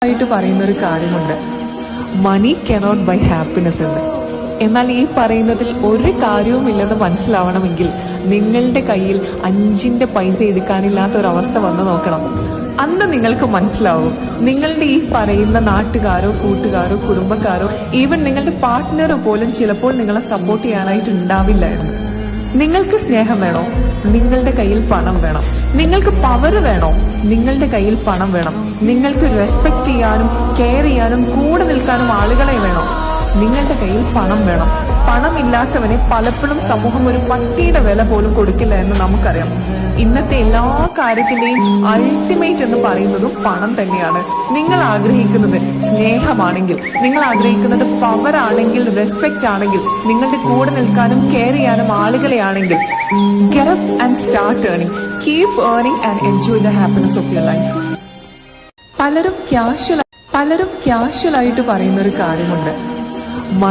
ആയിട്ട് പറയുന്ന ഒരു കാര്യമുണ്ട്, മണി കനോട്ട് ബൈ ഹാപ്പിനെസ് എന്ന്. എന്നാൽ ഈ പറയുന്നതിൽ ഒരു കാര്യവുമില്ലെന്ന് മനസ്സിലാവണമെങ്കിൽ നിങ്ങളുടെ കയ്യിൽ 5 പൈസ എടുക്കാനില്ലാത്ത ഒരവസ്ഥ വന്നു നോക്കണം. അന്ന് നിങ്ങൾക്ക് മനസ്സിലാവും നിങ്ങളുടെ ഈ പറയുന്ന നാട്ടുകാരോ കൂട്ടുകാരോ കുടുംബക്കാരോ ഈവൻ നിങ്ങളുടെ പാർട്ട്ണറോ പോലും ചിലപ്പോൾ നിങ്ങളെ സപ്പോർട്ട് ചെയ്യാനായിട്ട് ഉണ്ടാവില്ലായിരുന്നു. നിങ്ങൾക്ക് സ്നേഹം വേണോ? നിങ്ങളുടെ കയ്യിൽ പണം വേണം. നിങ്ങൾക്ക് പവർ വേണോ? നിങ്ങളുടെ കയ്യിൽ പണം വേണം. നിങ്ങൾക്ക് റെസ്പെക്ട് ചെയ്യാനും കെയർ ചെയ്യാനും കൂടെ നിൽക്കാനും ആളുകളെ വേണോ? നിങ്ങളുടെ കയ്യിൽ പണം വേണം. പണമില്ലാത്തവനെ പലപ്പോഴും സമൂഹം ഒരു പട്ടിയുടെ വില പോലും കൊടുക്കില്ല എന്ന് നമുക്കറിയാം. ഇന്നത്തെ എല്ലാ കാര്യത്തിന്റെയും അൾട്ടിമേറ്റ് എന്ന് പറയുന്നതും പണം തന്നെയാണ്. നിങ്ങൾ ആഗ്രഹിക്കുന്നത് സ്നേഹമാണെങ്കിൽ, നിങ്ങൾ ആഗ്രഹിക്കുന്നത് പവർ ആണെങ്കിൽ, റെസ്പെക്ട് ആണെങ്കിൽ, നിങ്ങളുടെ കൂടെ നിൽക്കാനും കെയർ ചെയ്യാനും ആളുകളെയാണെങ്കിൽ, get up and start earning. Keep earning and enjoy the happiness of your life. പലരും ക്യാഷ്വൽ ആയിട്ട് പറയുന്ന ഒരു കാര്യമുണ്ട്,